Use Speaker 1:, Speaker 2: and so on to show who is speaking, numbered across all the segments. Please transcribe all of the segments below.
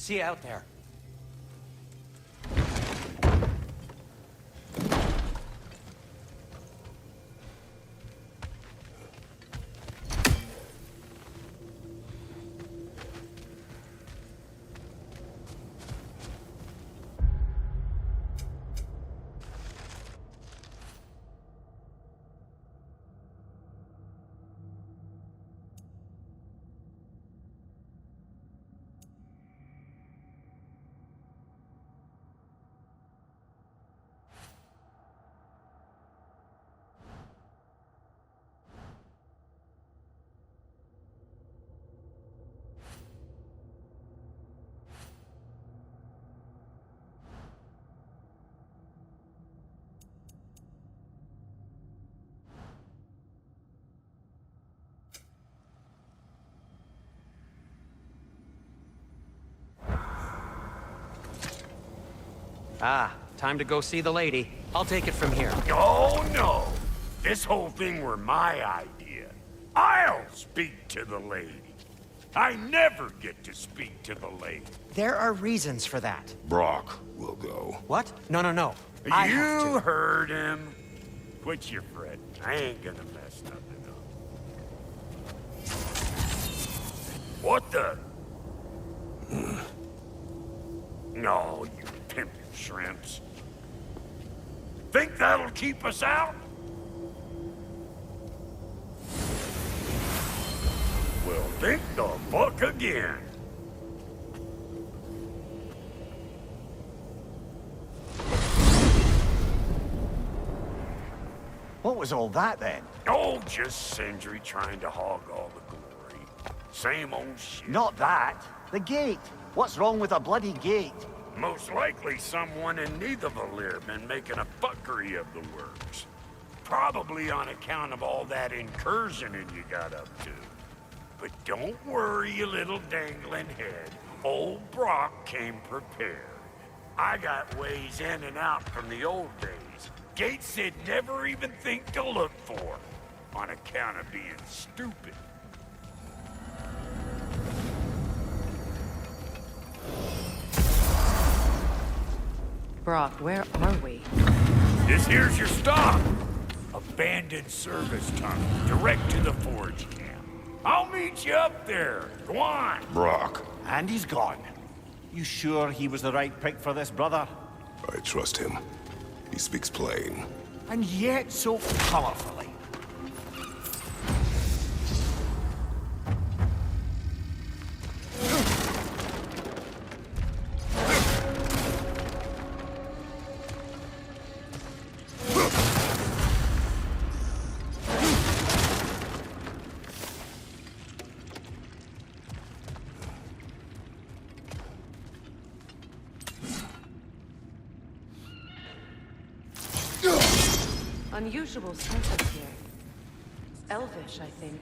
Speaker 1: See you out there. Ah, time to go see the lady. I'll take it from here.
Speaker 2: Oh, no. This whole thing were my idea. I'll speak to the lady. I never get to speak to the lady.
Speaker 1: There are reasons for that.
Speaker 3: Brock will go.
Speaker 1: What? No, no, no. I have
Speaker 2: You
Speaker 1: to.
Speaker 2: heard him. Quit your fretting. I ain't gonna mess nothing up. What the? No, you pimpin' shrimps. Think that'll keep us out? Well, think the fuck again.
Speaker 4: What was all that then?
Speaker 2: Oh, just Sindri trying to hog all the glory. Same old shit.
Speaker 4: Not that. The gate. What's wrong with a bloody gate?
Speaker 2: Most likely someone in Nidavellir been making a fuckery of the works. Probably on account of all that incursioning you got up to. But don't worry, you little dangling head. Old Brock came prepared. I got ways in and out from the old days. Gates they'd never even think to look for, on account of being stupid.
Speaker 5: Brock, where are we?
Speaker 2: This here's your stop. Abandoned service tunnel, direct to the forge camp. I'll meet you up there. Go on.
Speaker 3: Brock,
Speaker 4: And he's gone. You sure he was the right pick for this, brother?
Speaker 3: I trust him. He speaks plain.
Speaker 4: And yet so colorfully.
Speaker 5: Unusual surface here. It's elvish, I think.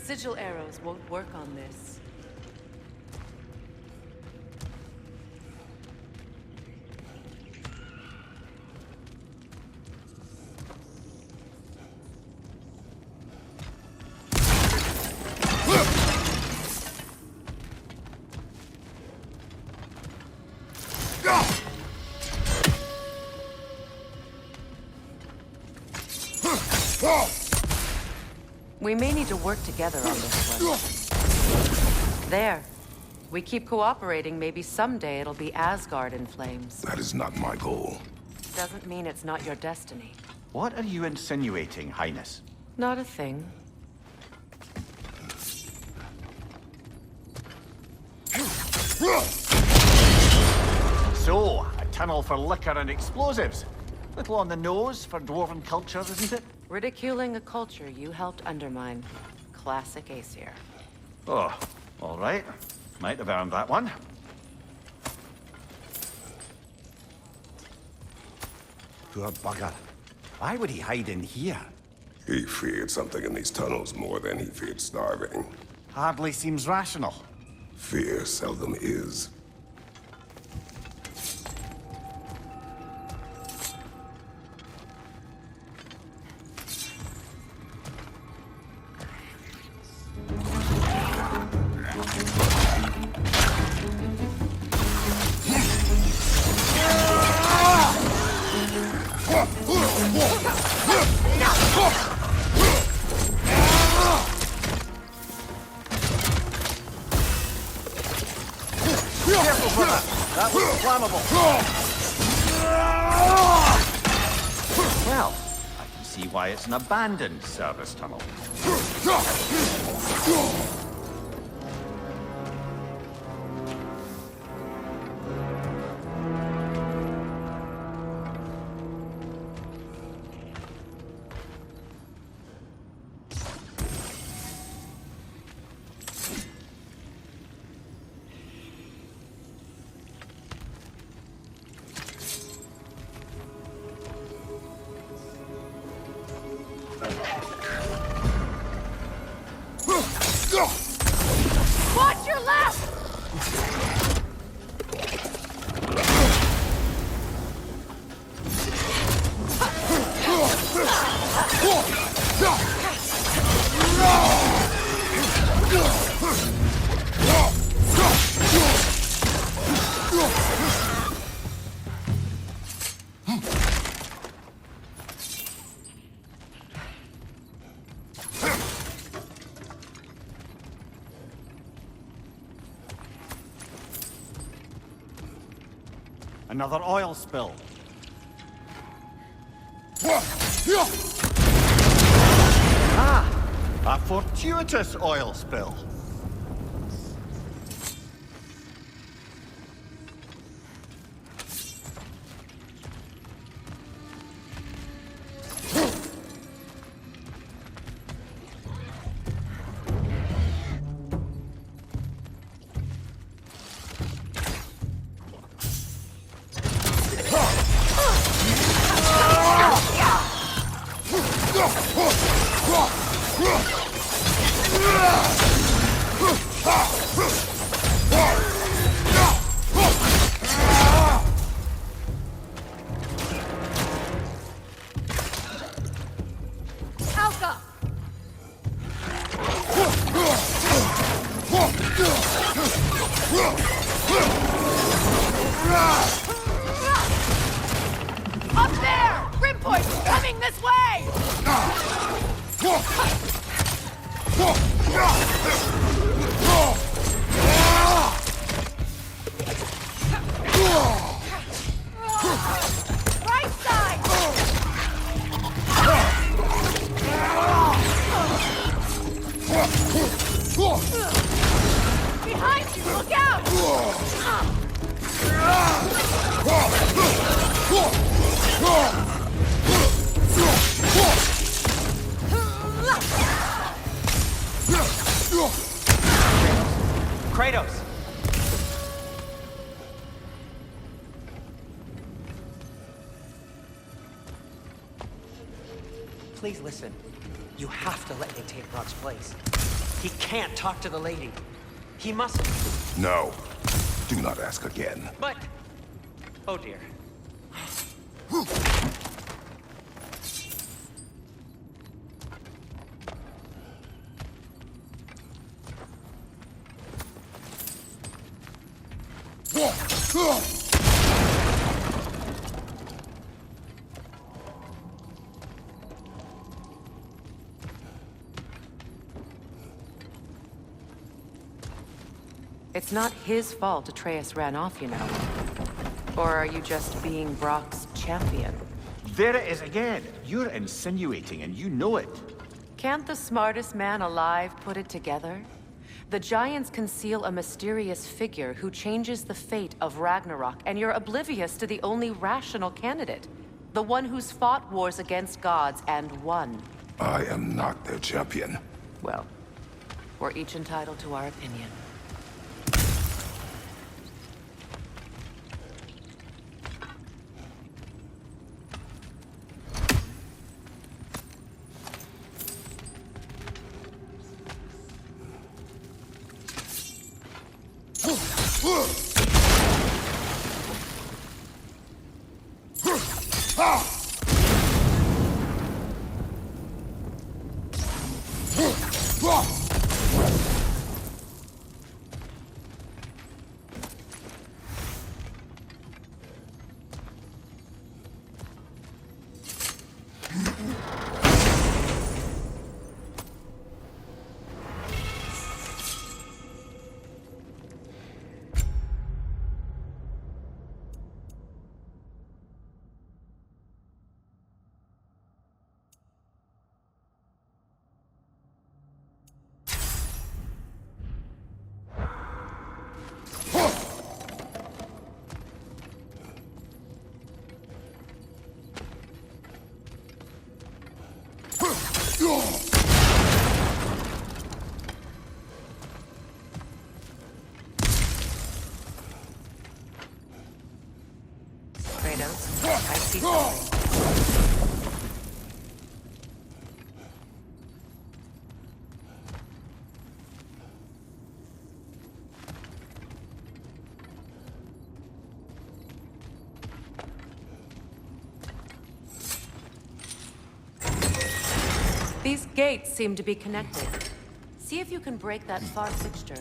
Speaker 5: Sigil arrows won't work on this. We may need to work together on this one. There. We keep cooperating, maybe someday it'll be Asgard in flames.
Speaker 3: That is not my goal.
Speaker 5: Doesn't mean it's not your destiny.
Speaker 4: What are you insinuating, Highness?
Speaker 5: Not a thing.
Speaker 4: So, a tunnel for liquor and explosives. Little on the nose for dwarven culture, isn't it?
Speaker 5: Ridiculing a culture you helped undermine. Classic Aesir.
Speaker 4: Oh, all right. Might have earned that one. Poor bugger. Why would he hide in here?
Speaker 3: He feared something in these tunnels more than he feared starving.
Speaker 4: Hardly seems rational.
Speaker 3: Fear seldom is.
Speaker 4: That was flammable. Well, I can see why it's an abandoned service tunnel.
Speaker 5: Watch your left!
Speaker 4: Another oil spill. Ah! A fortuitous oil spill.
Speaker 5: Up there! Rimpoint's coming this way! Right side! Behind you! Look out!
Speaker 1: Kratos! Please listen. You have to let me take Rock's place. He can't talk to the lady. He mustn't.
Speaker 3: No. Do not ask again.
Speaker 1: But... Oh dear.
Speaker 5: It's not his fault Atreus ran off, you know. Or are you just being Brock's champion?
Speaker 4: There it is again. You're insinuating, and you know it.
Speaker 5: Can't the smartest man alive put it together? The Giants conceal a mysterious figure who changes the fate of Ragnarok, and you're oblivious to the only rational candidate. The one who's fought wars against gods and won.
Speaker 3: I am not their champion.
Speaker 5: Well, we're each entitled to our opinion. Kratos, I see something. These gates seem to be connected. See if you can break that far fixture.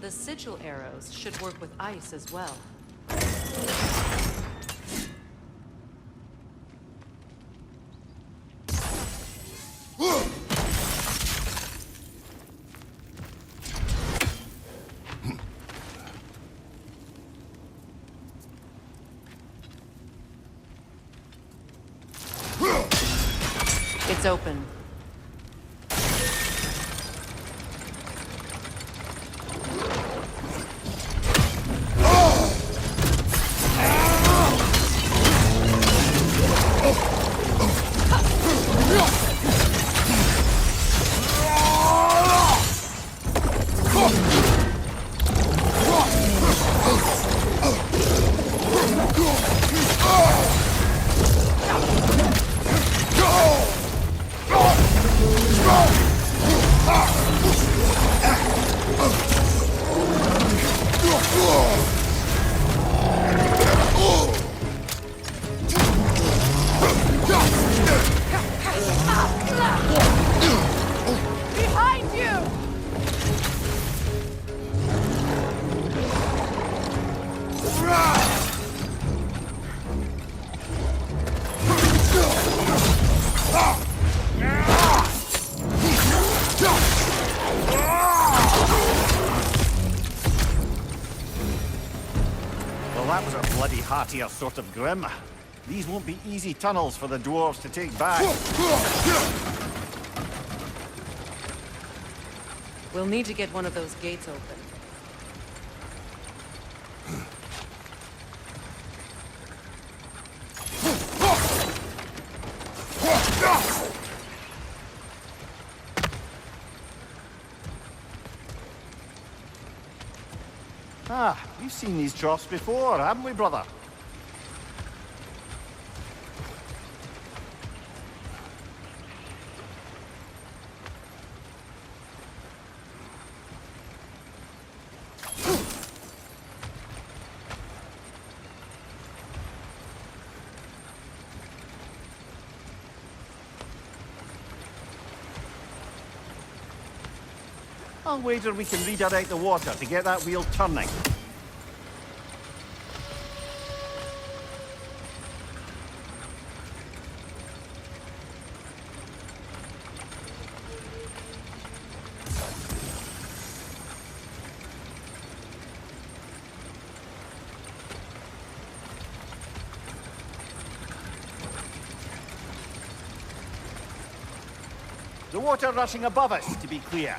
Speaker 5: The sigil arrows should work with ice as well. It's open.
Speaker 4: Well, that was a bloody heartier sort of grim. These won't be easy tunnels for the dwarves to take back.
Speaker 5: We'll need to get one of those gates open.
Speaker 4: Ah, we've seen these troughs before, haven't we, brother? I'll wager we can redirect the water to get that wheel turning. The water rushing above us, to be clear.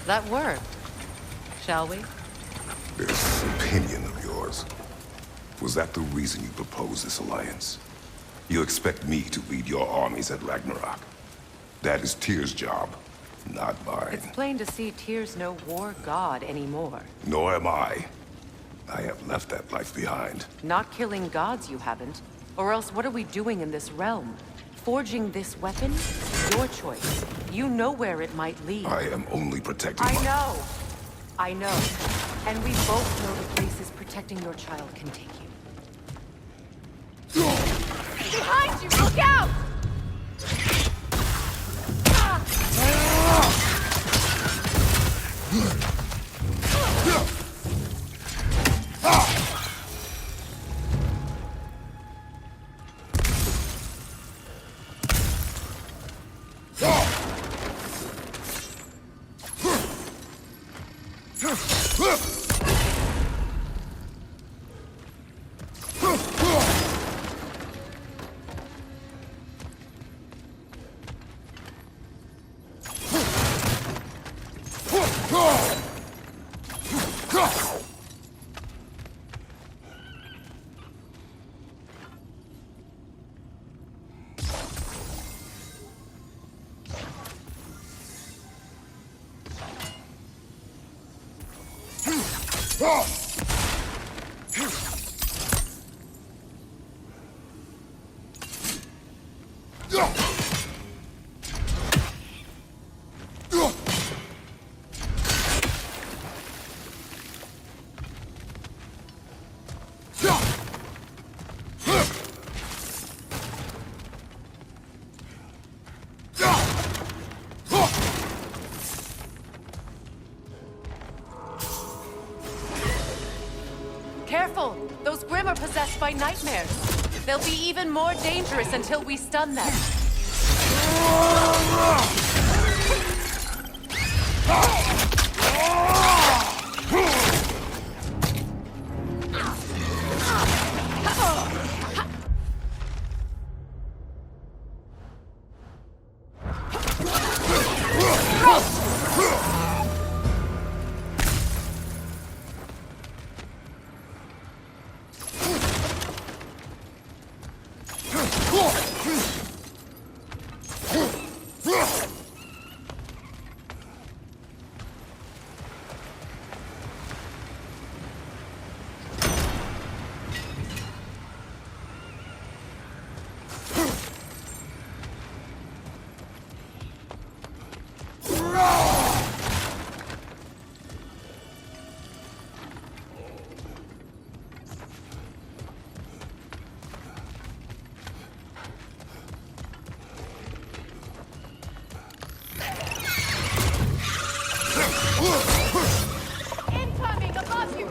Speaker 5: That worked. Shall we?
Speaker 3: This opinion of yours, was that the reason you proposed this alliance? You expect me to lead your armies at Ragnarok? That is Tyr's job, not mine.
Speaker 5: It's plain to see Tyr's no war god anymore.
Speaker 3: Nor am I. I have left that life behind.
Speaker 5: Not killing gods, you haven't. Or else what are we doing in this realm? Forging this weapon? Your choice. You know where it might lead.
Speaker 3: I am only protecting
Speaker 5: I
Speaker 3: my...
Speaker 5: know. I know. And we both know the places protecting your child can take you. Behind you! Look out! Careful! Those Grimm are possessed by nightmares. They'll be even more dangerous until we stun them. Incoming above you!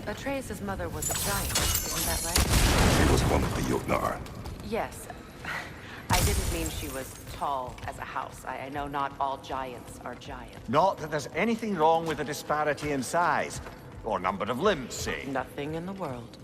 Speaker 5: Atreus' mother was a giant, isn't that right?
Speaker 3: She was one of the Jotnar.
Speaker 5: Yes. I didn't mean she was tall as a house. I know not all giants are giants.
Speaker 4: Not that there's anything wrong with a disparity in size. Or number of limbs, say.
Speaker 5: Nothing in the world.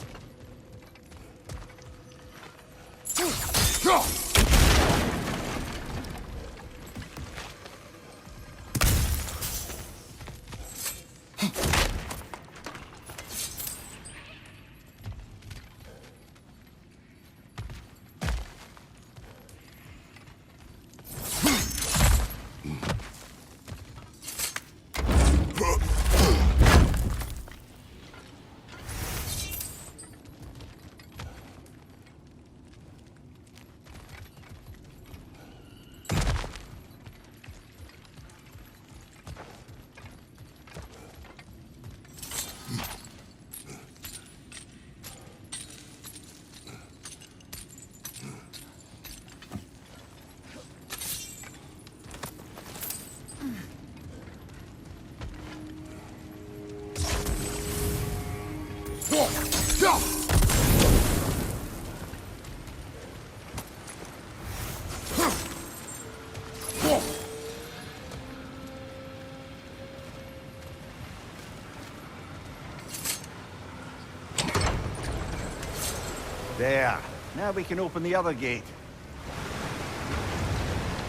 Speaker 4: There. Now we can open the other gate.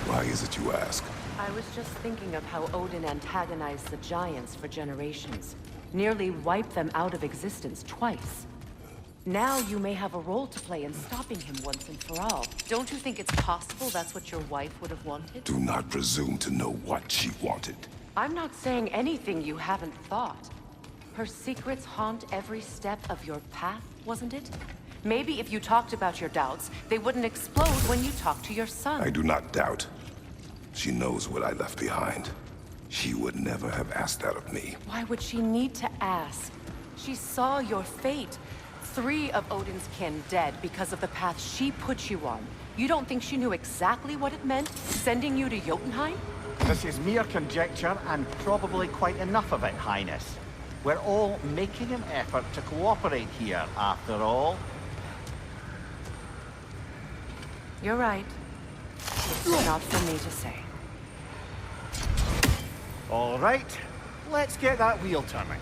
Speaker 3: Why is it you ask?
Speaker 5: I was just thinking of how Odin antagonized the Giants for generations. Nearly wiped them out of existence twice. Now you may have a role to play in stopping him once and for all. Don't you think it's possible that's what your wife would have wanted?
Speaker 3: Do not presume to know what she wanted.
Speaker 5: I'm not saying anything you haven't thought. Her secrets haunt every step of your path, wasn't it? Maybe if you talked about your doubts, they wouldn't explode when you talked to your son.
Speaker 3: I do not doubt. She knows what I left behind. She would never have asked that of me.
Speaker 5: Why would she need to ask? She saw your fate. 3 of Odin's kin dead because of the path she put you on. You don't think she knew exactly what it meant, sending you to Jotunheim?
Speaker 4: This is mere conjecture, and probably quite enough of it, Highness. We're all making an effort to cooperate here, after all.
Speaker 5: You're right. It's not for me to say.
Speaker 4: All right, let's get that wheel turning.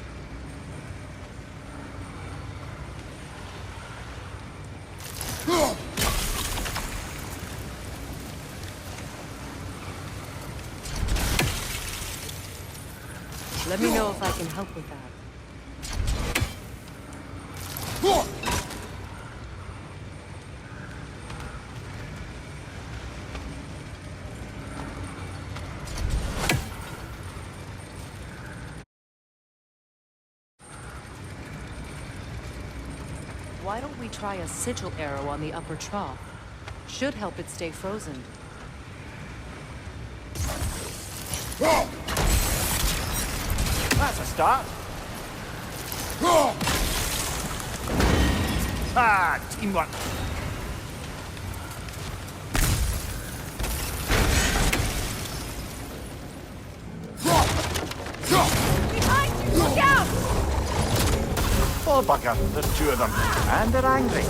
Speaker 5: Let me know if I can help with that. Why don't we try a sigil arrow on the upper trough? Should help it stay frozen.
Speaker 4: That's a start. Ah, teamwork.
Speaker 5: Behind you! Look out!
Speaker 4: Oh, bugger. There's 2 of them. And they're angry.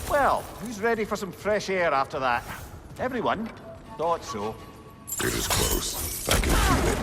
Speaker 4: Well, who's ready for some fresh air after that? Everyone? Thought so.
Speaker 3: It is close. I can feel it.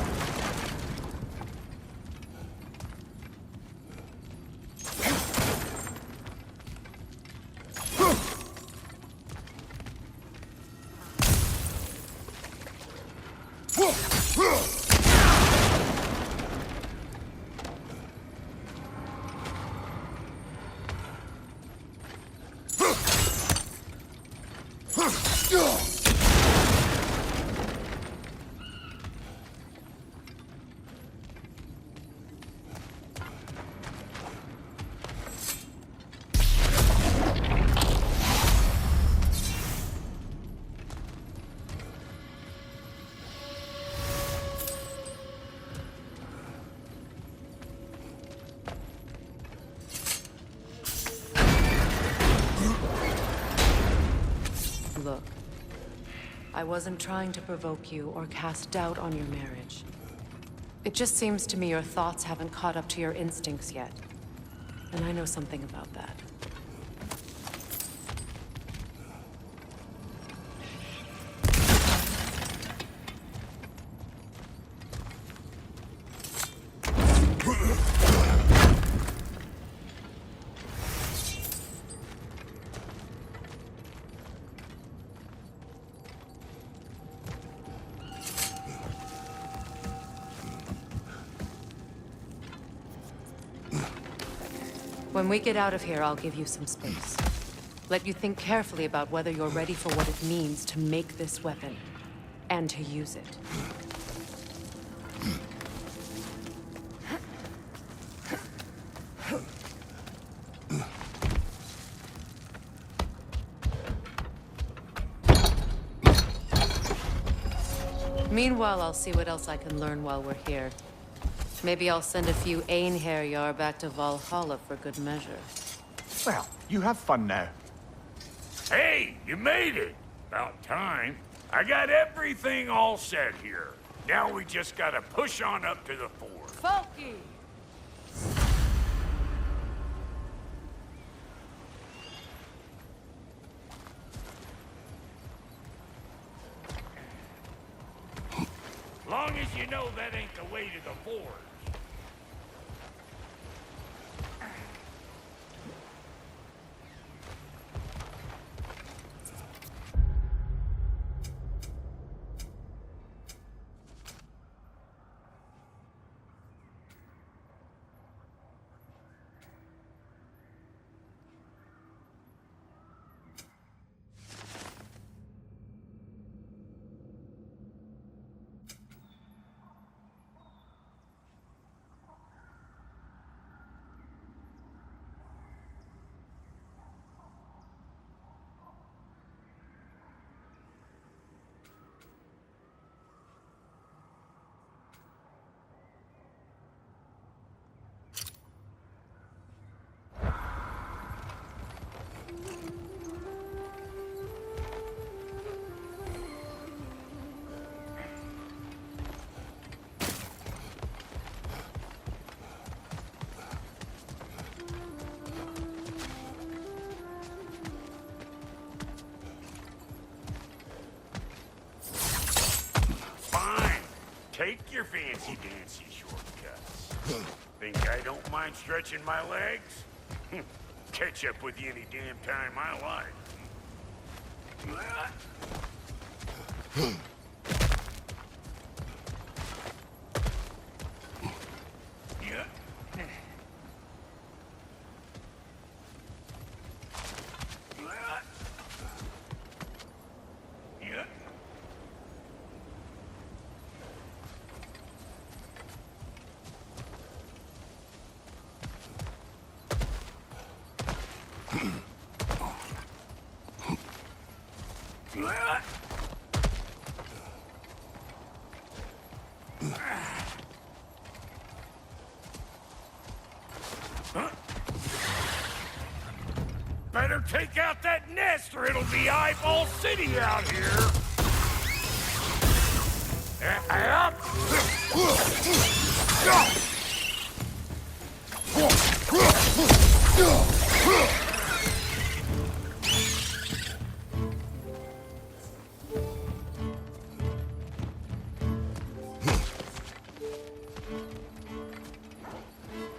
Speaker 5: Look, I wasn't trying to provoke you or cast doubt on your marriage. It just seems to me your thoughts haven't caught up to your instincts yet. And I know something about that. When we get out of here, I'll give you some space. Let you think carefully about whether you're ready for what it means to make this weapon, and to use it. Meanwhile, I'll see what else I can learn while we're here. Maybe I'll send a few Einherjar back to Valhalla for good measure.
Speaker 4: Well, you have fun now.
Speaker 2: Hey, you made it! About time. I got everything all set here. Now we just gotta push on up to the fort.
Speaker 5: Falky!
Speaker 2: Long as you know that ain't the way to the forge. Take your fancy-dancy shortcuts. Think I don't mind stretching my legs? Catch up with you any damn time I like. Yeah. Yeah. Better take out that nest or it'll be eyeball city out here. Up.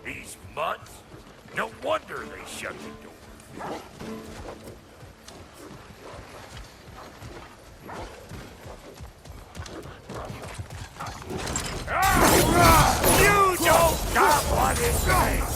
Speaker 2: These mutts? No wonder they shut the door. You don't got what it takes!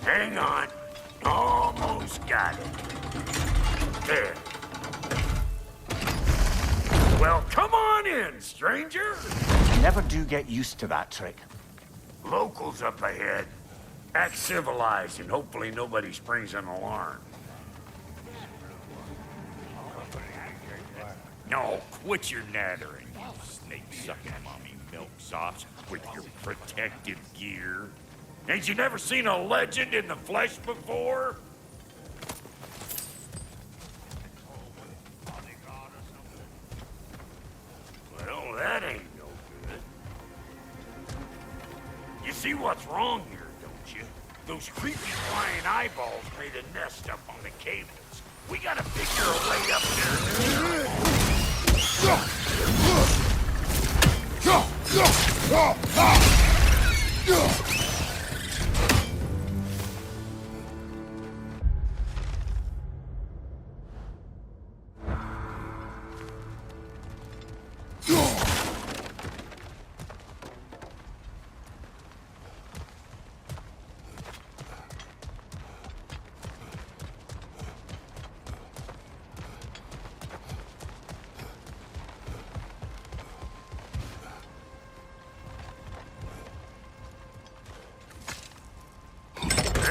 Speaker 2: Hang on. Almost got it. There. Well, come on in, stranger.
Speaker 4: Never do get used to that trick.
Speaker 2: Locals up ahead. Act civilized and hopefully nobody springs an alarm. No, quit your nattering, you snake-sucking mommy milksops with your protective gear. Ain't you never seen a legend in the flesh before? Well, that ain't no good. You see what's wrong here, don't you? Those creepy flying eyeballs made a nest up on the cables. We gotta figure a way up there.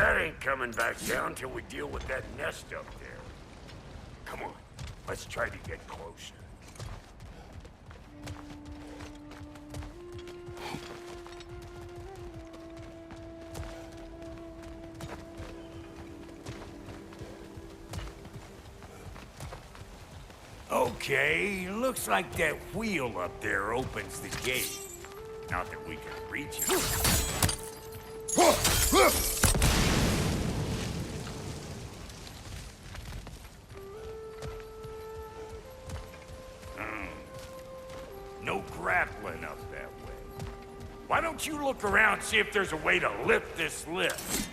Speaker 2: That ain't coming back down till we deal with that nest up there. Come on, let's try to get closer. Okay, looks like that wheel up there opens the gate. Not that we can reach it. No grappling up that way. Why don't you look around, see if there's a way to lift this lift?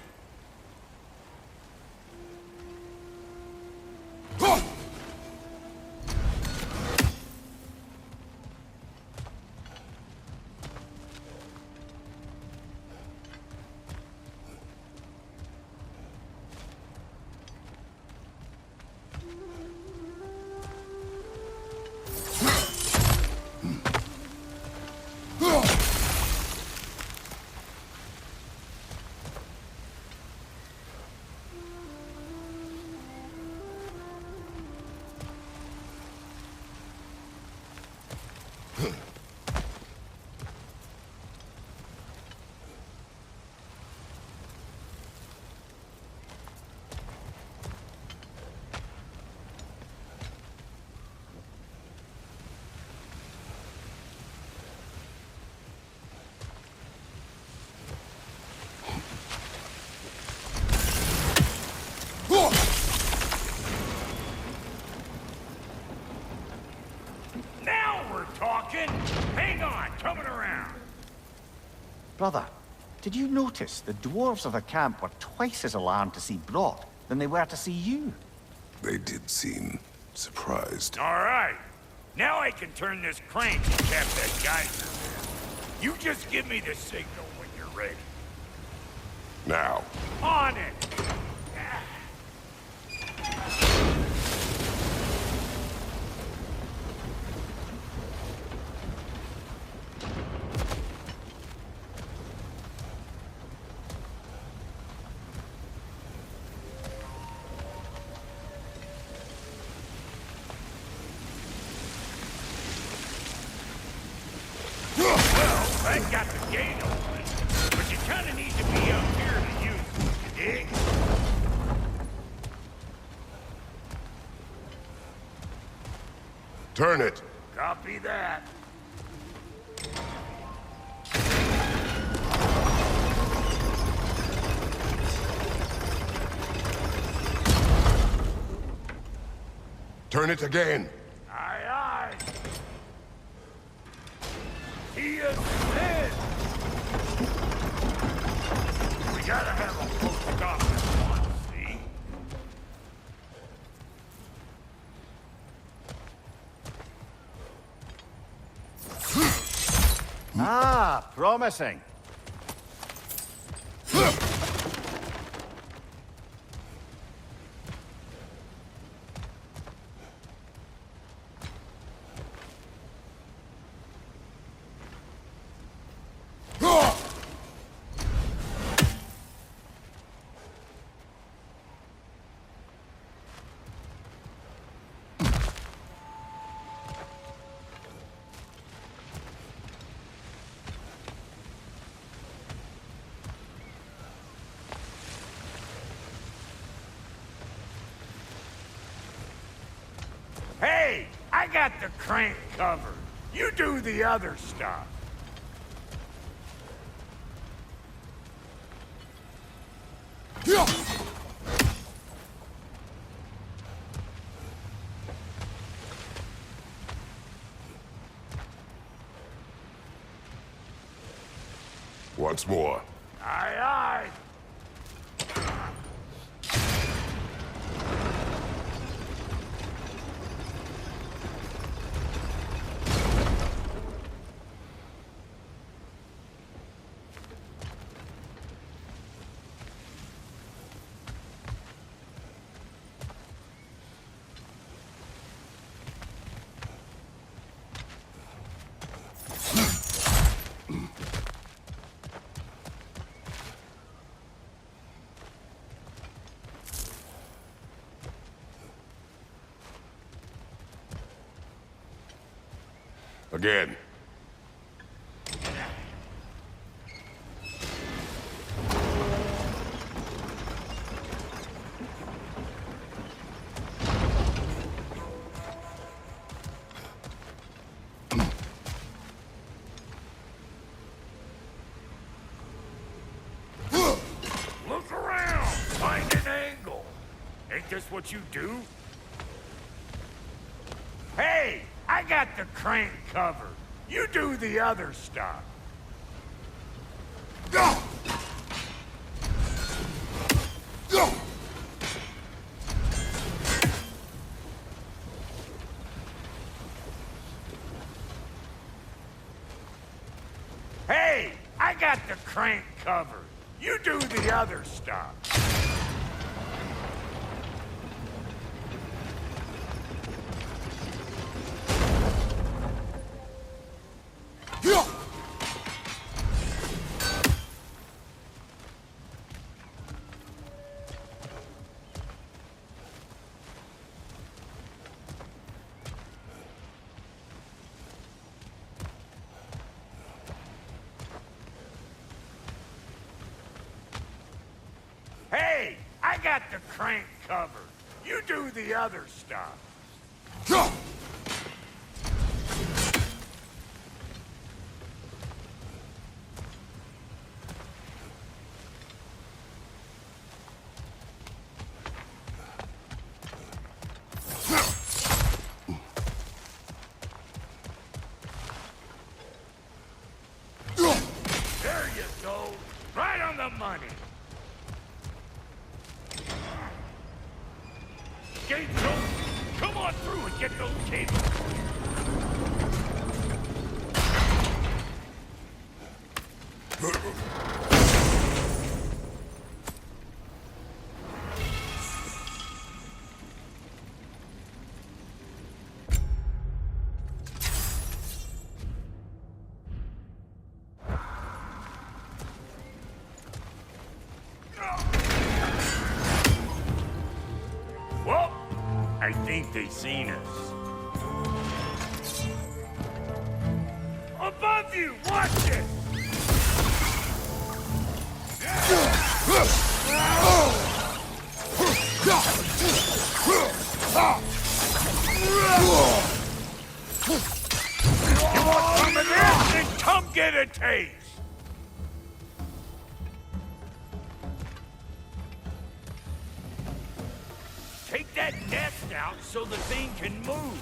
Speaker 2: Now we're talking! Hang on, coming around!
Speaker 4: Brother, did you notice the dwarves of the camp were twice as alarmed to see Brock than they were to see you?
Speaker 3: They did seem surprised.
Speaker 2: All right. Now I can turn this crank and tap that geyser there. You just give me the signal when you're ready.
Speaker 3: Now,
Speaker 2: On it! That got the gate open, but you kind of need to be up here to use it, you dig?
Speaker 3: turn it.
Speaker 2: Copy that.
Speaker 3: Turn it again.
Speaker 2: Aye, aye. He is dead. We gotta have a full stop at once, see?
Speaker 4: Ah, promising.
Speaker 2: Hey, I got the crank covered. You do the other stuff.
Speaker 3: once more.
Speaker 2: Aye, aye.
Speaker 3: Again.
Speaker 2: Look around! Find an angle! Ain't this what you do? Hey! I got the crank covered. You do the other stuff.
Speaker 3: Go! Go!
Speaker 2: Hey! I got the crank covered. You do the other stuff. Hey, I got the crank covered. You do the other stuff.
Speaker 3: Go!
Speaker 2: There you go. Right on the money. Gates open. Come on through and get those cables. Well, I think they seen us. Above you! Watch it! You want some of this? Then come get a taste! Take that nest out so the thing can move.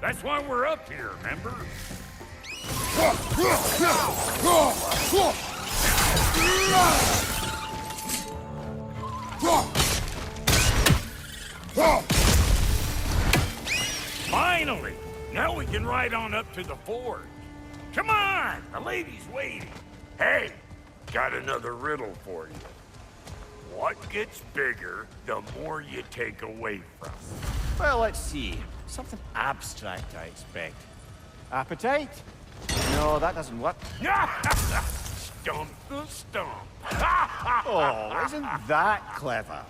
Speaker 2: That's why we're up here, remember? Finally! Now we can ride on up to the forge. Come on! The lady's waiting. Hey, got another riddle for you. What gets bigger, the more you take away from it?
Speaker 4: Well, let's see. Something abstract, I expect. Appetite? No, that doesn't work.
Speaker 2: Stump the stump.
Speaker 4: Oh, isn't that clever?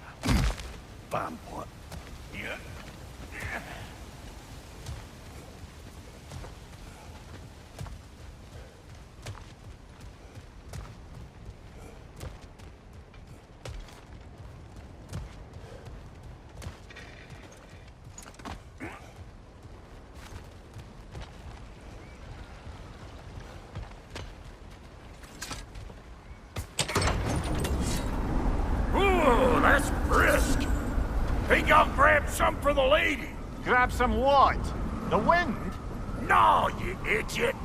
Speaker 4: Bam, what?
Speaker 2: Yeah. Ooh, that's brisk. Think I'll grab some for the lady.
Speaker 4: Grab some what? The wind?
Speaker 2: No, you idiot.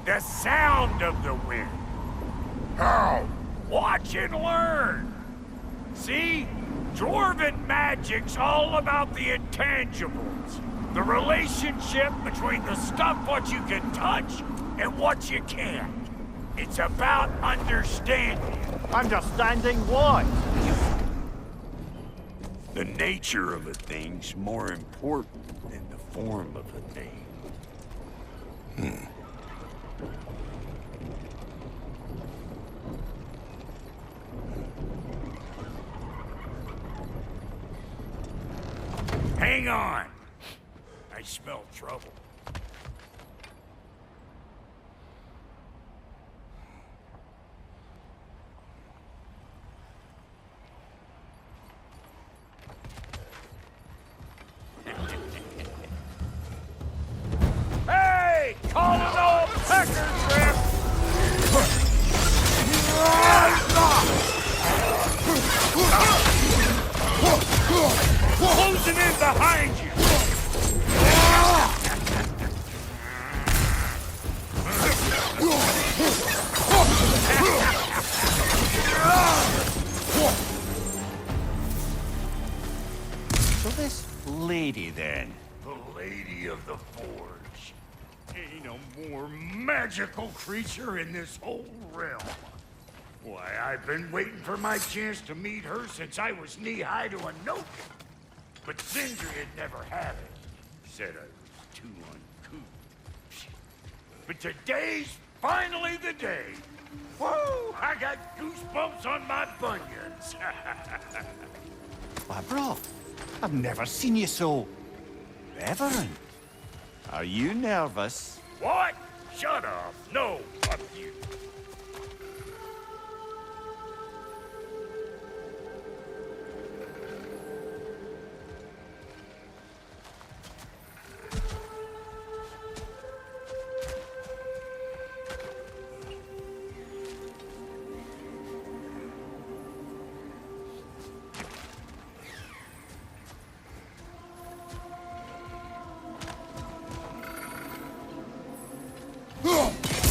Speaker 2: The sound of the wind. How? Watch and learn. See? Dwarven magic's all about the intangibles. The relationship between the stuff what you can touch and what you can't. It's about understanding.
Speaker 4: Understanding what?
Speaker 2: The nature of a thing's more important than the form of a thing. Hang on. I smell trouble. Hey! Call it all pecker trip! Closing in behind you!
Speaker 4: So this lady then?
Speaker 2: The Lady of the Forge. Ain't a more magical creature in this whole realm. Why, I've been waiting for my chance to meet her since I was knee-high to a note. But Sindri had never had it. Said I was too uncouth. But today's finally the day. Whoa! I got goosebumps on my bunions.
Speaker 4: Why, bro, I've never seen you so reverent. Are you nervous?
Speaker 2: What? Shut up. No, fuck you.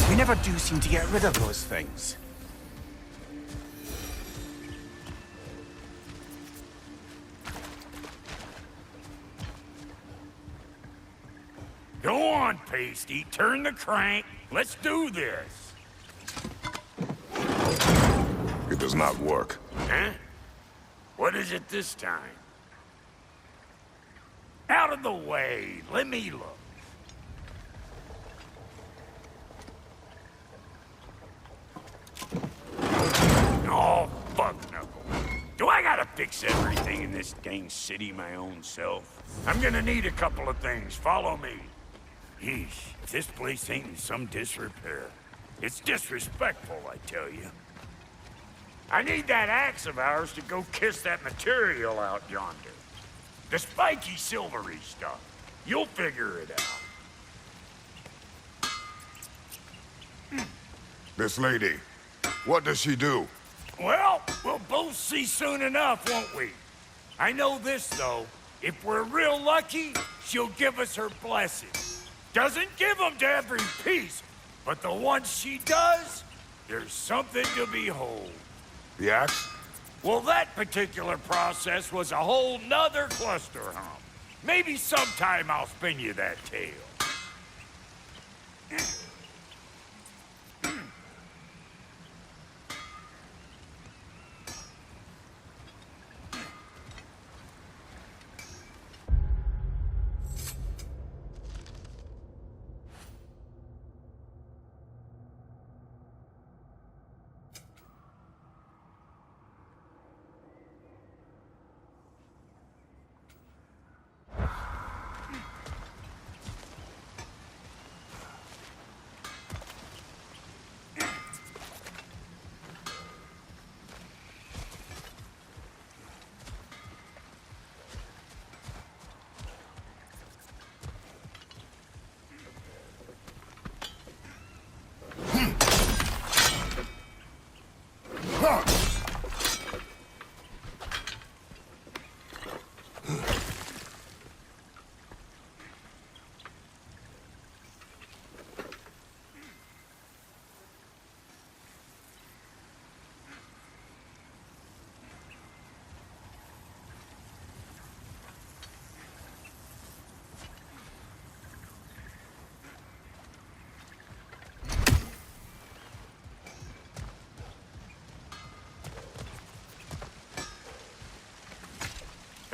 Speaker 4: We never do seem to get rid of those things.
Speaker 2: Go on, Pasty. Turn the crank. Let's do this.
Speaker 3: It does not work.
Speaker 2: Huh? What is it this time? Out of the way. Let me look. Oh, fuck no. Do I gotta fix everything in this dang city my own self? I'm gonna need a couple of things. Follow me. Yeesh, if this place ain't in some disrepair. It's disrespectful, I tell you. I need that axe of ours to go kiss that material out yonder. The spiky silvery stuff. You'll figure it out.
Speaker 3: This lady, what does she do?
Speaker 2: Well, we'll both see soon enough, won't we? I know this, though. If we're real lucky, she'll give us her blessing. Doesn't give them to every piece, but the ones she does, there's something to behold.
Speaker 3: The axe?
Speaker 2: Well, that particular process was a whole nother cluster hump. Maybe sometime I'll spin you that tale.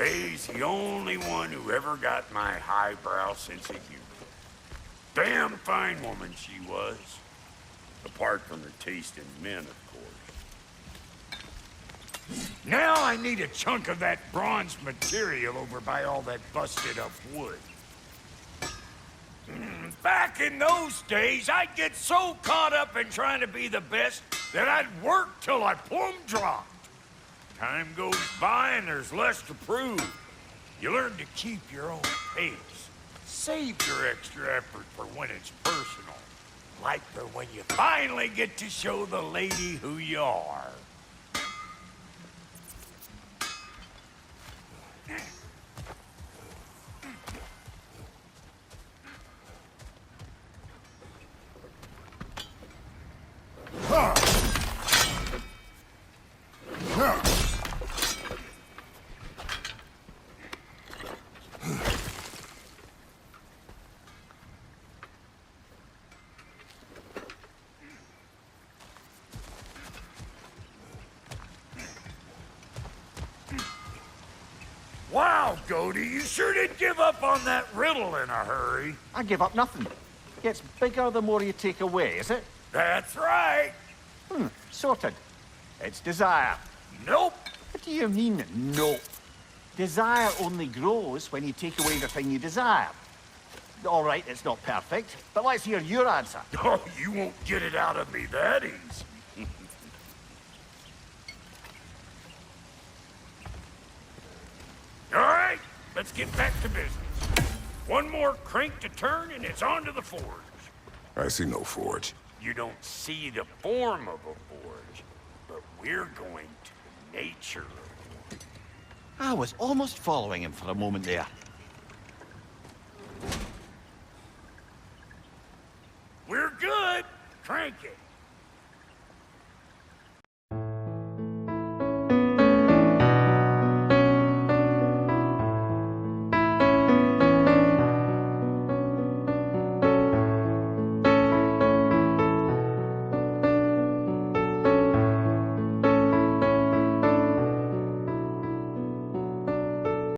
Speaker 2: Ray's the only one who ever got my highbrow sense of humor. Damn fine woman she was. Apart from her taste in men, of course. Now I need a chunk of that bronze material over by all that busted up wood. Back in those days, I'd get so caught up in trying to be the best that I'd work till I plumb dropped. Time goes by and there's less to prove. You learn to keep your own pace. Save your extra effort for when it's personal. Like for when you finally get to show the lady who you are. Wow, Goaty, you sure did give up on that riddle in a hurry.
Speaker 4: I give up nothing. Gets bigger the more you take away, is it?
Speaker 2: That's right.
Speaker 4: Sorted. It's desire.
Speaker 2: Nope.
Speaker 4: What do you mean, no? Desire only grows when you take away the thing you desire. All right, it's not perfect, but let's hear your answer.
Speaker 2: Oh, you won't get it out of me that easy. All right, let's get back to business. One more crank to turn and it's on to the forge.
Speaker 3: I see no forge.
Speaker 2: You don't see the form of a forge, but we're going to the nature of it.
Speaker 4: I was almost following him for a moment there.
Speaker 2: We're good. Crank it.